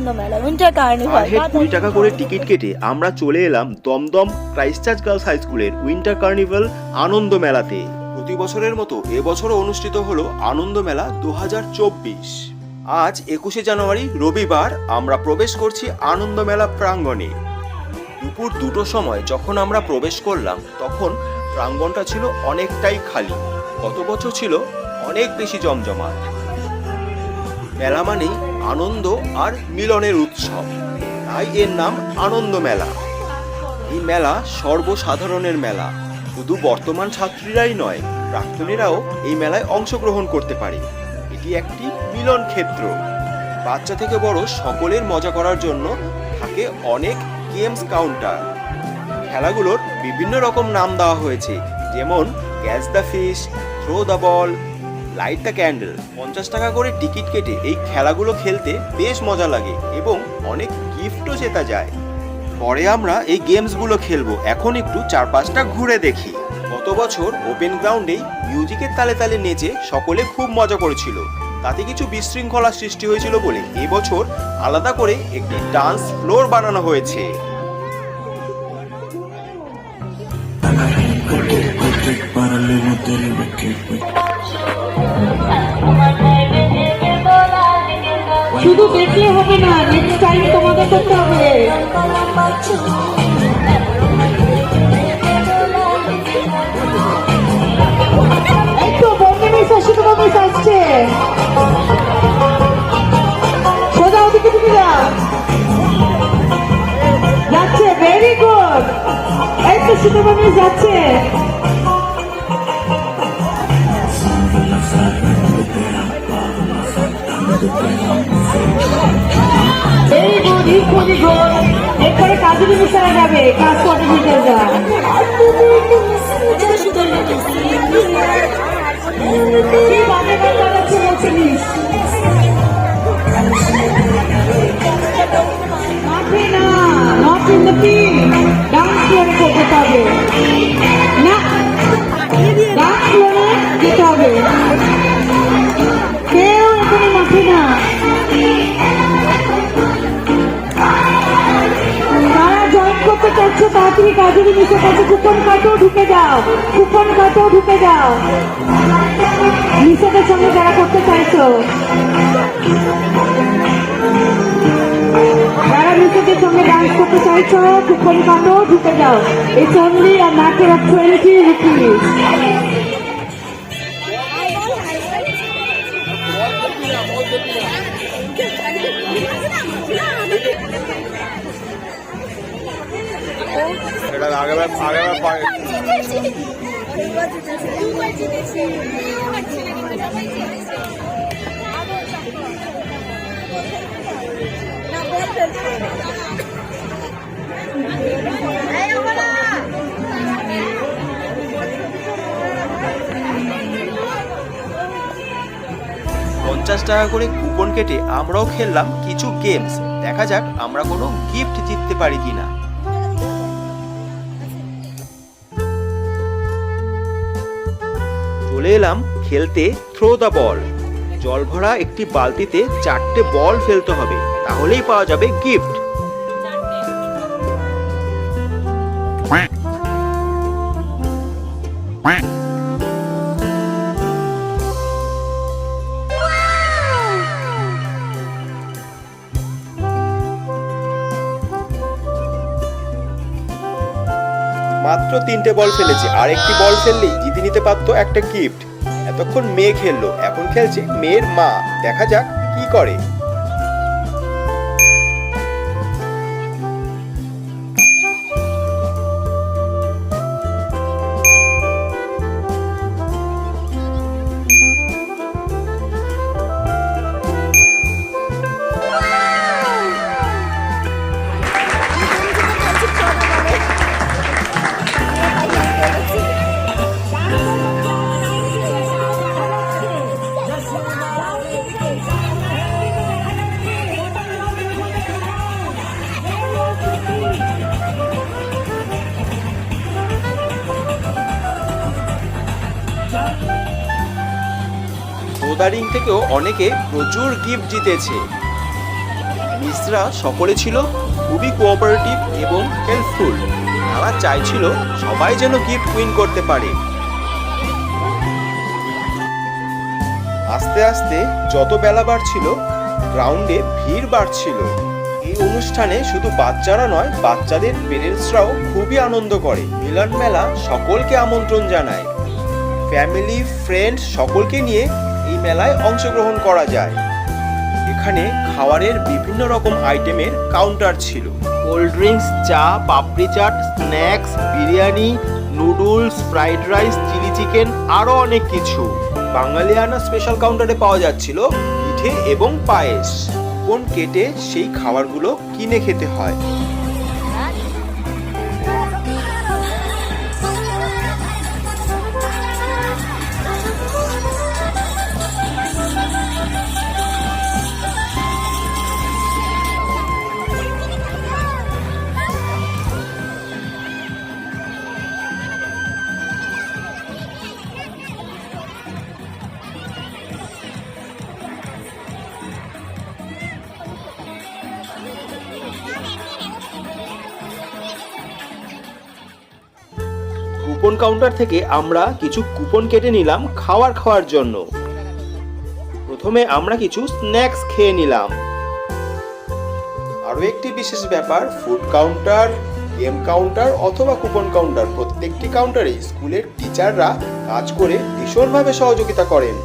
আনন্দ মেলা winter carnival. 20 টাকা করে টিকিট কেটে আমরা চলে এলাম দমদম ক্রাইস্টচার্চ গার্লস হাই স্কুলের উইন্টার কার্নিভাল আনন্দ মেলাতে। প্রতি বছরের মতো এবছরও অনুষ্ঠিত হলো আনন্দ মেলা 2024। আজ 21শে জানুয়ারি রবিবার আমরা প্রবেশ করছি আনন্দ মেলা প্রাঙ্গণে। দুপুর 2টোর সময় যখন আমরা প্রবেশ করলাম তখন প্রাঙ্গণটা ছিল অনেকটাই খালি। গত বছর ছিল অনেক বেশি জমজমাট। মেলা মানেই আনন্দ আর মিলনের উৎসব, তাই এর নাম আনন্দ মেলা। এই মেলা সর্বসাধারণের মেলা, শুধু বর্তমান ছাত্রীরাই নয়, প্রাক্তনীরাও এই মেলায় অংশগ্রহণ করতে পারে। এটি একটি মিলন ক্ষেত্র। বাচ্চা থেকে বড় সকলের মজা করার জন্য থাকে অনেক গেমস কাউন্টার। খেলাগুলোর বিভিন্ন রকম নাম দেওয়া হয়েছে, যেমন catch the fish, throw the ball, light the candle. 50 টাকা করে টিকিট কেটে এই খেলাগুলো খেলতে বেশ মজা লাগে এবং অনেক গিফটও জেতা যায়। পরে আমরা এই গেমসগুলো খেলবো, এখন একটু চারপাশটা ঘুরে দেখি। গত বছর ওপেন গ্রাউন্ডেই মিউজিকের তালে তালে নেচে সকলে খুব মজা করেছিল, তাতে কিছু বিশৃঙ্খলার সৃষ্টি হয়েছিল বলে এবছর আলাদা করে একটি ডান্স ফ্লোর বানানো হয়েছে। শুধু দেখলে হবে না, নেক্সট টাইম তোমাদের করতে হবে। একটু বন্ধু মিস আসছে, তোমার মিস আসছে, সোজা ওদিকে তুমি যাচ্ছে, ভেরি গুড। একটু সুতমা মিস যাচ্ছে। এরপরে কাজুরি মিশারা যাবে, কাজ কোঅর্ডিনেটররা। কি বাজে গান বাজাচ্ছে বলছিলিস? মাঠে না, not in the field, dance ফ্লোরে করতে হবে না, ডান্স ফ্লোরে যেতে হবে। কেউ এখানে মাঠে না। তাড়াতাড়ি কাজুরি মিশে কাছে কুপন কাটো, ঢুকে যাও, কুপন কাটো, ঢুকে যাও। মিশাদের সঙ্গে যারা করতে চাইছো, যারা মিশাদের সঙ্গে ডান্স করতে চাইছো, কুপন কাটো, ঢুকে যাও। It's only a matter of 20 rupees. পঞ্চাশ টাকা করে কুপন কেটে আমরাও খেললাম কিছু গেমস। দেখা যাক আমরা কোনো গিফট জিততে পারি কিনা। চলে এলাম খেলতে থ্রো দ্য বল। জল ভরা একটি বালতিতে 4টে বল ফেলতে হবে, তাহলেই পাওয়া যাবে গিফট। মাত্র 3টে বল ফেলেছে, আর একটি বল ফেললেই জিতে নিতে পারতো একটা গিফট। এতক্ষণ মেয়ে খেললো, এখন খেলছে মেয়ের মা। দেখা যাক কি করে। বোদারিং থেকেও অনেকে প্রচুর গিফট জিতেছে। মিসরা সকলে ছিল খুবই কোঅপারেটিভ এবং হেল্পফুল। তারা চাইছিল সবাই যেন গিফট উইন করতে পারে। আস্তে আস্তে যত বেলা বাড়ছিল গ্রাউন্ডে ভিড় বাড়ছিল। এই অনুষ্ঠানে শুধু বাচ্চারা নয়, বাচ্চাদের পেরেন্টসরাও খুবই আনন্দ করে। মিলন মেলা সকলকে আমন্ত্রণ জানায়। ফ্যামিলি, ফ্রেন্ড সকলকে নিয়ে এই মেলায় অংশগ্রহণ করা যায়। এখানে খাবারের বিভিন্ন রকম আইটেমের কাউন্টার ছিল। কোল্ড ড্রিঙ্কস, চা, papri chaat, snacks, biryani, noodles, fried rice, chilli chicken, আরও অনেক কিছু। বাঙালিয়ানা স্পেশাল কাউন্টারে পাওয়া যাচ্ছিল পিঠে এবং পায়েস। কুপন কেটে সেই খাবারগুলো কিনে খেতে হয়। কুপন কাউন্টার থেকে আমরা কিছু কুপন কেটে নিলাম খাওয়ার জন্য। প্রথমে আমরা কিছু স্ন্যাক্স খেয়ে নিলাম। আরও একটি বিশেষ ব্যাপার, ফুড কাউন্টার, গেম কাউন্টার অথবা কুপন কাউন্টার, প্রত্যেকটি কাউন্টারে স্কুলের টিচাররা কাজ করে ভীষণভাবে সহযোগিতা করেন।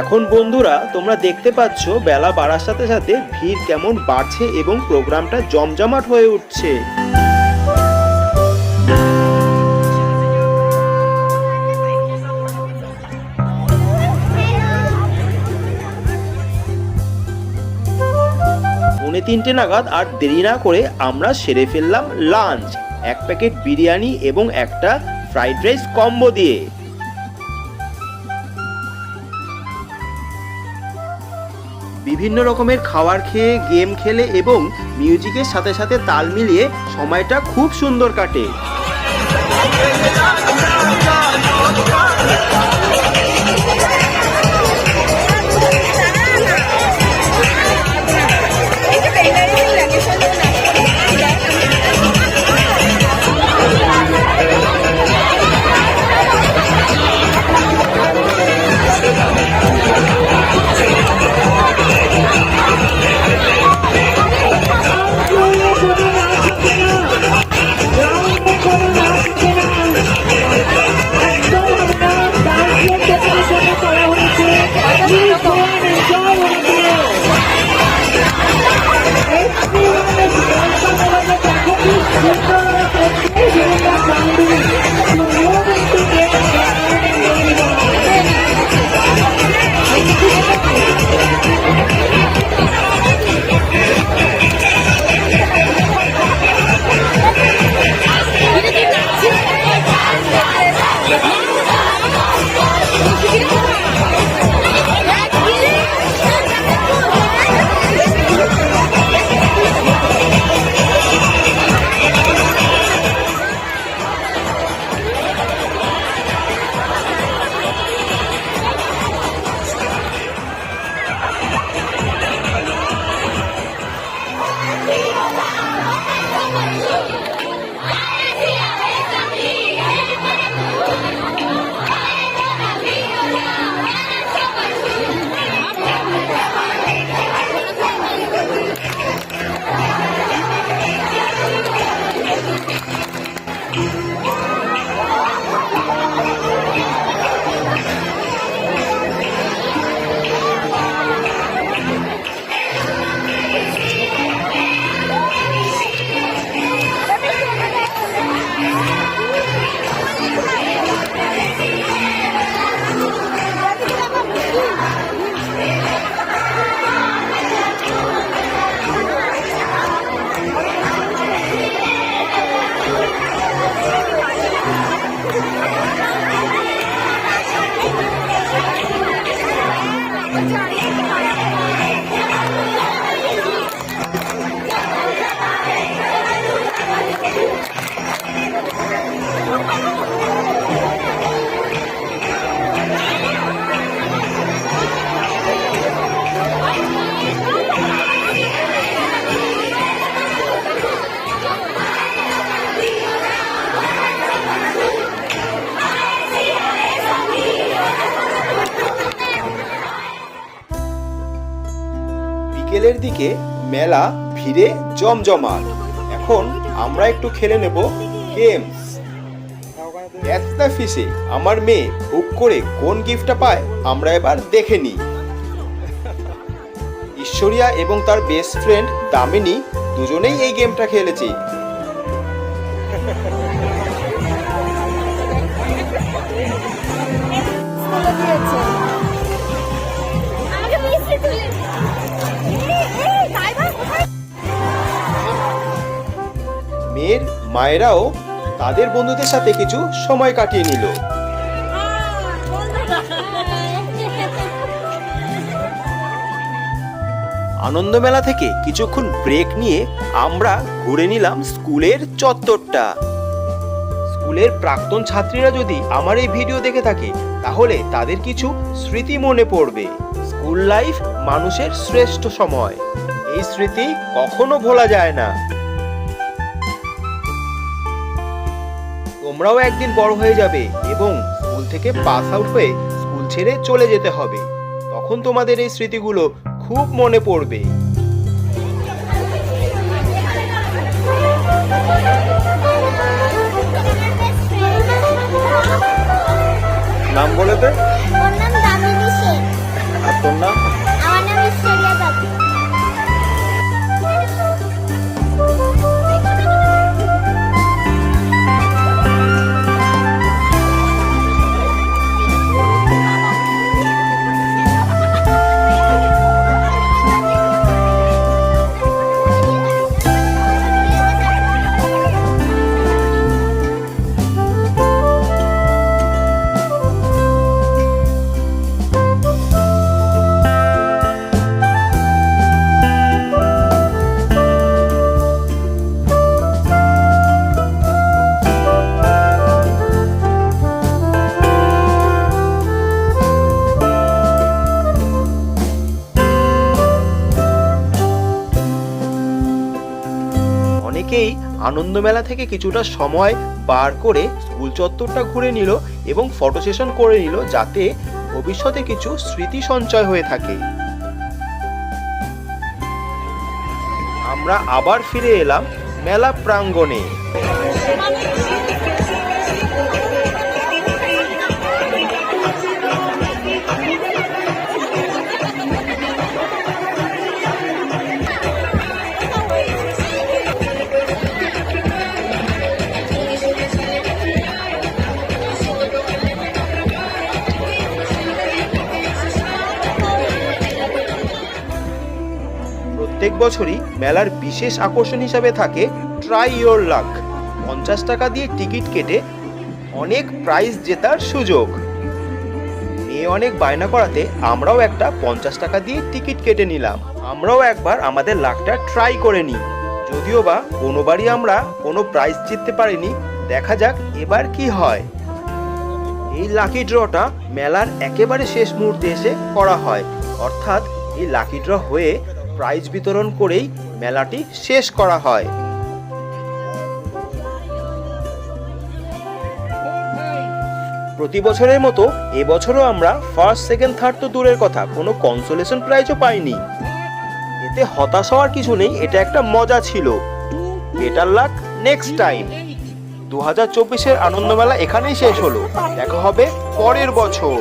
এখন বন্ধুরা তোমরা দেখতে পাচ্ছ বেলা বাড়ার সাথে সাথে ভিড় কেমন বাড়ছে এবং প্রোগ্রামটা জমজমাট হয়ে উঠছে। পৌনে 3টে নাগাদ আর দেরি না করে আমরা সেরে ফেললাম লাঞ্চ, 1 প্যাকেট বিরিয়ানি এবং একটা ফ্রাইড রাইস কম্বো দিয়ে। বিভিন্ন রকমের খাবার খেয়ে, গেম খেলে এবং মিউজিকের সাথে সাথে তাল মিলিয়ে সময়টা খুব সুন্দর কাটে। দিকে মেলা ভিড়ে জমজমাট। এখন আমরা একটু খেলে নেব গেমস। ব্যস্তা ফিসে আমার মেয়ে হুক করে কোন গিফটটা পায় আমরা এবার দেখে নিই। ঈশ্বরিয়া এবং তার বেস্ট ফ্রেন্ড দামিনী দুজনেই এই গেমটা খেলেছে। মেয়ের মায়েরাও তাদের বন্ধুদের সাথে কিছু সময় কাটিয়ে নিল। আনন্দ মেলা থেকে কিছুক্ষণ ব্রেক নিয়ে আমরা ঘুরে নিলাম স্কুলের চত্বরটা। স্কুলের প্রাক্তন ছাত্রীরা যদি আমার এই ভিডিও দেখে থাকে তাহলে তাদের কিছু স্মৃতি মনে পড়বে। স্কুল লাইফ মানুষের শ্রেষ্ঠ সময়, এই স্মৃতি কখনো ভোলা যায় না। তোমরাও একদিন বড় হয়ে যাবে এবং স্কুল থেকে পাস আউট হয়ে স্কুল ছেড়ে চলে যেতে হবে। তখন তোমাদের এই স্মৃতিগুলো খুব মনে পড়বে। নাম বলে দে। ওর নাম দামিনী শেখ। আর তোর নাম? আমার নাম ঈশ্বরিয়া দাবি। অনেকেই আনন্দ মেলা থেকে কিছুটা সময় বার করে স্কুল চত্বরটা ঘুরে নিল এবং ফটো সেশন করে নিল, যাতে ভবিষ্যতে কিছু স্মৃতি সঞ্চয় হয়ে থাকে। আমরা আবার ফিরে এলাম মেলা প্রাঙ্গণে। প্রত্যেক বছরই মেলার বিশেষ আকর্ষণ হিসাবে থাকে ট্রাই ইয়োর লাক। 50 টাকা দিয়ে টিকিট কেটে অনেক প্রাইজ জেতার সুযোগ। মেয়ে অনেক বায়না করাতে আমরাও একটা 50 টাকা দিয়ে টিকিট কেটে নিলাম। আমরাও একবার আমাদের লাকটা ট্রাই করে নিই। যদিও বা কোনোবারই আমরা কোনো প্রাইজ জিততে পারিনি, দেখা যাক এবার কি হয়। এই লাকি ড্রটা মেলার একেবারে শেষ মুহূর্তে এসে করা হয়, অর্থাৎ এই লাকি ড্র হয়ে প্রাইজ বিতরণ করেই মেলাটি শেষ করা হয়। প্রতি বছরের মতো এবছরও আমরা ফার্স্ট, সেকেন্ড, থার্ড তো দূরের কথা, কোনো কনসোলেশন প্রাইজও পাইনি। এতে হতাশ হওয়ার কিছু নেই, এটা একটা মজা ছিল। Better luck next time. 2024-এর আনন্দমেলা এখানেই শেষ হলো। দেখা হবে পরের বছর।